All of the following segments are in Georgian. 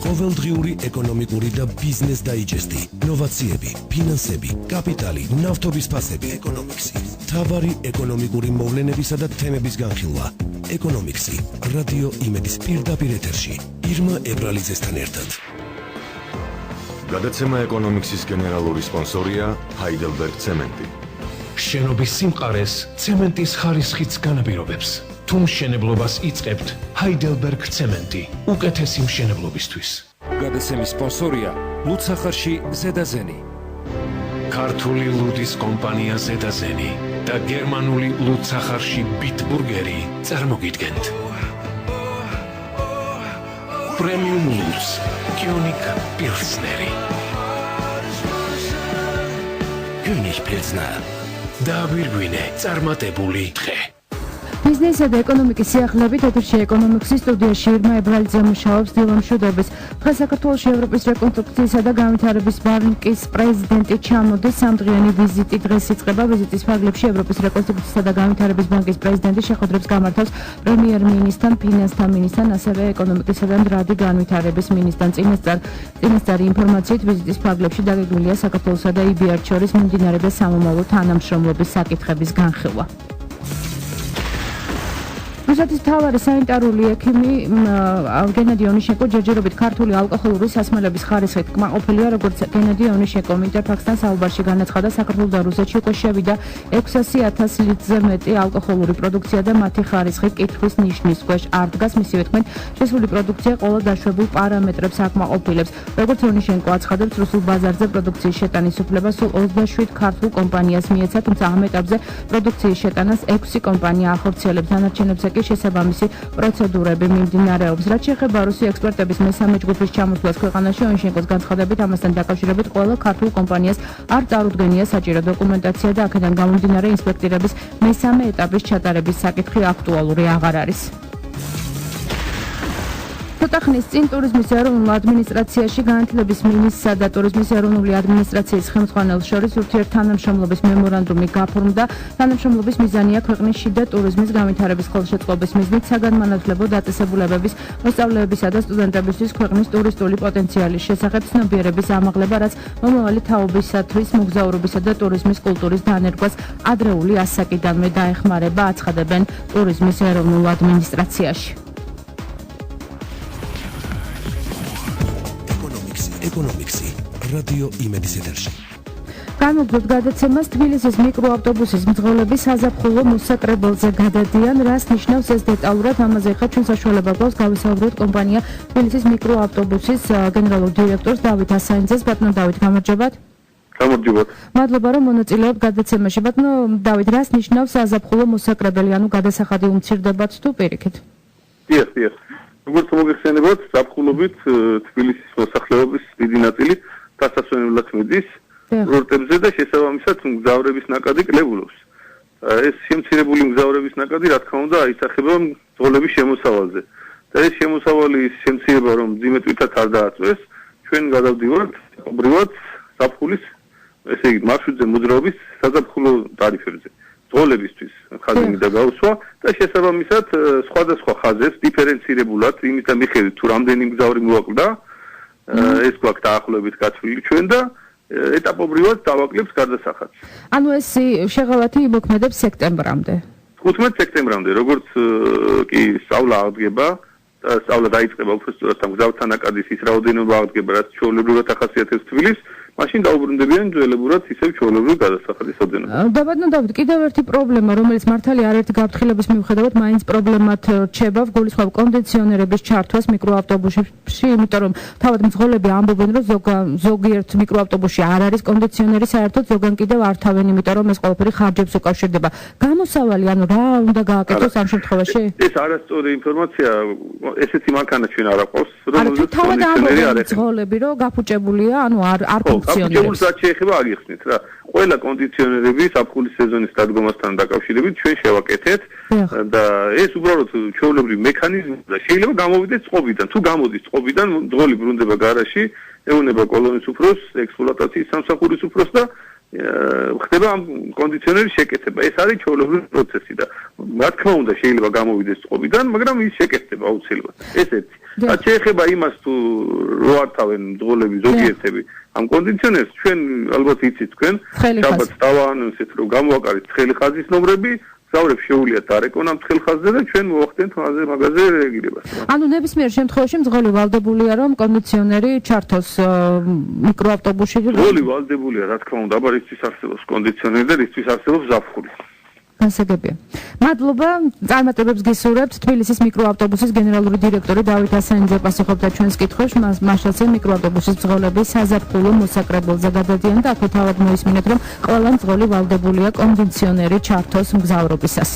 ყოველდღიური ეკონომიკური და ბიზნეს დაიჯესტი, ნოვაციები, ფინანსები, კაპიტალი, ნავთობის ფასები, ეკონომიქსი, მთავარი ეკონომიკური მოვლენებისა და თემების განხილვა. ეკონომიქსი, რადიო იმედის პირდაპირ ეთერში, ირმა ებრალიძესთან ერთად. გადაცემა ეკონომიქსის გენერალური სპონსორია ჰაიდელბერგ ცემენტი. შენობის სიმყარეს ცემენტის ხარისხიც განაპირობებს. თუ მშენებლობას იწყებთ, ჰაიდელბერგ ცემენტი, უკეთესი მშენებლობისთვის. გადაცემის სპონსორია ლუდსახარში ზედაზენი. ქართული ლუდის კომპანია ზედაზენი და გერმანული ლუდსახარში ბიტბურგერი წარმოგიდგენთ. პრემიუმ ლუდს, კიონიკ პილსნერი. კიონიკ პილსნერ. დააგვირგვინე წარმატებული დღე. ბიზნესისა და ეკონომიკის სიახლეებით ეთერში ეკონომიქსის სტუდიაში ირმა ებრალიძე მუშაობს დილონ მშვიდობის. დღეს საქართველოში ევროპის რეკონსტრუქციისა და განვითარების ბანკის პრეზიდენტი ჩამოდის. სამდღიანი ვიზიტი დღეს იწყება. ვიზიტის ფარგლებში ევროპის რეკონსტრუქციისა და განვითარების ბანკის პრეზიდენტი შეხვედრებს გამართავს პრემიერ-მინისტრთან, ფინანსთა მინისტრთან, ასევე ეკონომიკისა და მდგრადი განვითარების მინისტრთან. წინასწარი ინფორმაციით ვიზიტის ფარგლებში დაგეგმილია საქართველოსა და EBRD შორის მიმდინარე სამომავლო თანამშრომლობის საკითხების განხილვა. რუსეთის მთავარი სანიტარული ექიმი გენადი ონიშენკო ჯერჯერობით ქართული ალკოჰოლური სასმელების ხარისხით კმაყოფილია, როგორც გენადი ონიშენკომ ინტერფაქსთან საუბარში განაცხადა, საქართველოს და რუსეთში უკვე შევიდა 600,000 ლიტრზე მეტი ალკოჰოლური პროდუქცია და მათი ხარისხი კითხვის ნიშნის ქვეშ არ დგას. მისივე თქმით, შესული პროდუქცია ყველა დაშვებულ პარამეტრებს აკმაყოფილებს. როგორც ონიშენკო აცხადებს, რუსულ ბაზარზე პროდუქციის შეტანის უფლება სულ 27 ქართულ კომპანიას მიეცა, თუმცა ამ ეტაპზე პროდუქციის შეტანას 6 კომპანია ახორციელებს. დანარჩენებზე შესაბამისი პროცედურები მიმდინარეობს. რაც შეეხება რუსი ექსპერტების მესამე ჯგუფის ჩამოსვლას ქვეყანაში, ონიშენკოს განცხადებით, ამასთან დაკავშირებით ყველა ქართულ კომპანიას არ წარუდგენია საჭირო დოკუმენტაცია და აქედან გამომდინარე ინსპექტირების მესამე ეტაპის ჩატარების საკითხი აქტუალური აღარ არის. ცოტა ხნის წინ ტურიზმის ეროვნულ ადმინისტრაციაში განათლების მინისტრსა და ტურიზმის ეროვნული ადმინისტრაციის ხელმძღვანელს შორის ურთიერთთანამშრომლობის მემორანდუმი გაფორმდა. თანამშრომლობის მიზანია ქვეყნის შიდა ტურიზმის განვითარების ხელშეწყობის მიზნით საგანმანათლებლო დაწესებულებების, მოსწავლეებისა და სტუდენტებისთვის ქვეყნის ტურისტული პოტენციალის შესახებ ცნობიერების ამაღლება, რაც მომავალი თაობისათვის მოგზაურობისა და ტურიზმის კულტურის დანერგვას ადრეული ასაკიდანვე დაეხმარება, აცხადებენ ტურიზმის ეროვნულ ადმინისტრაციაში. ეკონომიქსი, რადიო იმედის ეთერში. განვაგრძობთ გადაცემას. თბილისის მიკროავტობუსის მძღოლები საზაფხულო მოსაკრებელზე გადადიან. რას ნიშნავს ეს დეტალურად? ამაზე ხა ჩვენ საშუალება გვაქვს გავისაუბროთ კომპანია თბილისის მიკროავტობუსის გენერალურ დირექტორს დავით ასაინძეს. ბატონო დავით, გამარჯობათ. გამარჯობათ. მადლობა რომ მონაწილეობთ გადაცემაში. ბატონო დავით, რას ნიშნავს საზაფხულო მოსაკრებელი, ანუ გადასახადი უმცირდებათ თუ პირიქით? დიახ. როგორც მოგეხსენებათ, ზაფხულობით თბილისის მოსახლეობის დიდი ნაწილი დასასვენებლად მიდის კურორტებზე და შესაბამისად მგზავრების ნაკადი კლებულობს. ეს შემცირებული მგზავრების ნაკადი, რა თქმა უნდა, აისახება მძღოლების შემოსავალზე. და ეს შემოსავალი შემცირება, რომ მძიმე თვითაც არ დააწვეს, ჩვენ გადავდივართ ობრივად ზაფხულის, ესე იგი, მარშრუტზე მოძრაობის საზაფხულო ტარიფებზე. მძღოლებისთვის ხაზი მინდა გაუსვა და შესაბამისად სხვადასხვა ხაზებს დიფერენცირებულად, იმით მიხედვით თუ რამდენი მგზავრი მოაკლდა, ეს გვაქვს დაახლოებით გაცვლილი ჩვენ და ეტაპობრივად დავაკლებს გადასახადს. ანუ ეს შეღავათი იმოქმედებს სექტემბრამდე. 15 სექტემბრამდე, როგორც კი სწავლა აღდგება და სწავლა დაიწყება უბრალოდ ამ მგზავრთა ნაკადის ის რაოდენობა აღდგება, რაც ჩვეულებრივად ახასიათებს თბილისს, მაშინ დაუბრუნდებიან ძველებურად ისევ ჩვეულებრივ გადასახადის ოდენობას. და ბატონო დავით, კიდევ ერთი პრობლემა, რომელიც მართალია არაერთი გაფრთხილების მიუხედავად მაინც პრობლემად რჩება, გულისხმობ კონდიციონერების ჩართვას მიკროავტობუსებში, იმიტომ რომ თავად მძღოლები ამბობენ, რომ ზოგიერთ მიკროავტობუსში არ არის კონდიციონერი, საერთოდ ზოგან კიდევ არ თავენ, იმიტომ რომ ეს ყველაფერი ხარჯებს უკავშირდება. გამოსავალი, ანუ რა უნდა გააკეთოს ამ შემთხვევაში? ეს არასწორი ინფორმაცია, ესეთი მანქანა ჩვენ არ აყავს, რომელზეც კონდიციონერი არ არის. მძღოლები რომ გაფუჭებულია, ანუ არ კონდიციონერებს რაც შეეხება აგიხსნით რა. ყველა კონდიციონერები საფხულის სეზონის დადგომასთან დაკავშირებით ჩვენ შევაკეთეთ და ეს უბრალოდ ჩვეულებრივი მექანიზმია. შეიძლება გამოვიდეს წყობიდან. თუ გამოდის წყობიდან, მძღოლი ბრუნდება გარაჟში, ეუბნება კოლონის უფროსს, ექსპლუატაციის სამსახურის უფროსს და ხდება ამ კონდიციონერის შეკეთება. ეს არის ჩვეულებრივი პროცესი და რა თქმა უნდა შეიძლება გამოვიდეს წყობიდან, მაგრამ ის შეკეთდება აუცილებლად. ეს ერთი. რაც შეეხება იმას თუ რო ართავენ მძღოლები ზოგიერთები ამ კონდიციონერს, ჩვენ ალბათ იცით თქვენ, შაბათს დავაანონსეთ, ისეთ რომ გამოვაკარეთ ცხელი ხაზის ნომრები, მგზავრებს შეუძლიათ დარეკონა ცხელ ხაზზე და ჩვენ მოვახდენთ მაგაზე რეაგირებას. ანუ ნებისმიერ შემთხვევაში მძღოლი ვალდებულია რომ კონდიციონერი ჩართოს მიკროავტობუსში. მძღოლი ვალდებულია, რა თქმა უნდა, აბა ისთვის არსებობს კონდიციონერი და ისთვის არსებობს ზაფხული. გასაგებია. მადლობა, წარმატებებს გისურვებთ. თბილისის მიკროავტობუსის გენერალური დირექტორი დავით ასანიძე პასუხობდა ჩვენს კითხვებს, მაშასე მიკროავტობუსის მძღოლები საზაფხულო მოსაკრებულზე გადადიან და აქვე თავად მოისმინეთ, რომ ყველა მძღოლი ვალდებულია კონდიციონერი ჩართოს მგზავრობისას.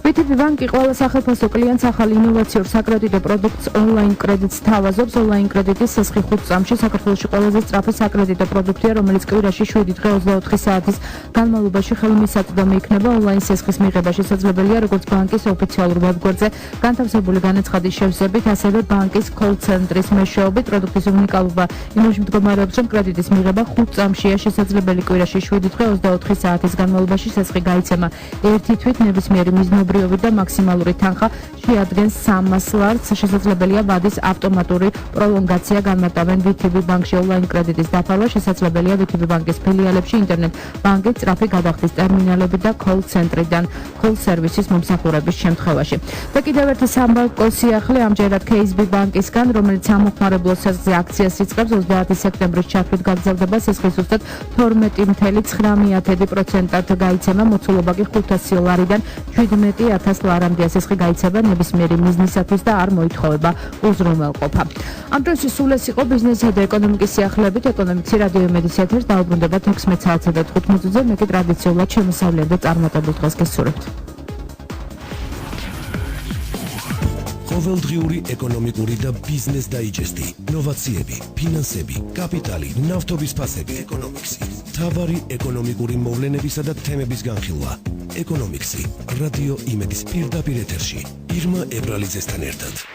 VTB ბანკი ყველა სახელმწიფო კლიენტს ახალი ინოვაციურ საკრედიტო პროდუქტს ონლაინ კრედიტს თავაზობს. ონლაინ კრედიტის სესხი 5 წამში საქართველოში ყველაზე სწრაფი საკრედიტო პროდუქტია, რომელიც კვირაში 7 დღე 24 საათის განმავლობაში ხელმისაწვდომი იქნება. ონლაინ სესხის მიღება შესაძლებელია როგორც ბანკის ოფიციალურ ვებგვერდზე განთავსებული განაცხადის შევსებით, ასევე ბანკის კოლ-ცენტრის მეშვეობით. პროდუქტის უნიკალობა იმაში მდგომარეობს, რომ კრედიტის მიღება 5 წამშია შესაძლებელი კვირაში 7 დღე 24 საათის განმავლობაში. სესხი გაიცემა ერთი თვით ნებისმიერი მიზნობრივი და მაქსიმალური თანხა შეადგენს 300 ლარს. შესაძლებელია ვადის ავტომატური პროლონგაცია. განმარტავენ VTB ბანკში ონლაინ კრედიტის დაფარვა შესაძლებელია VTB ბანკის ფილიალებში, ინტერნეტ ბანკის სწრაფი გადახდის ტერმინალები და კოლ-ცენტრიდან კოლ სერვისის მომსახურების შემთხვევაში. და კიდევ ერთი სამბანკო სიახლე ამჯერად KSB ბანკისგან, რომელიც ამოხმარებლო სესხზე აქციას იწყებს 30 სექტემბრის ჩათვლით გაგრძელდება. სესხის ზუსტად 12.9% გაიცემა, მოცულობა კი 500 ლარიდან 17,000 ლარამდე. სესხი გაიცემა ნებისმიერი მიზნისათვის და არ მოითხოვება უზრუნველყოფა. ამ დროში სულ ეს იყო ბიზნესისა და ეკონომიკის სიახლეებით. ეკონომიკის რადიო იმედის ეთერს დაუბრუნდება 16 საათსა და 15 minutზე. მე კი ტრადიციულად შემოსავლიან და წარმატებულ დღეს გესურვებთ. ყოველდღიური ეკონომიკური და ბიზნეს დაიჯესტი, ნოვაციები, ფინანსები, კაპიტალი, ნავთობის ფასები, ეკონომიქსი, მთავარი ეკონომიკური მოვლენებისა და თემების განხილვა. ეკონომიქსი, რადიო იმედის პირდაპირ ეთერში, ირმა ებრალიძესთან ერთად.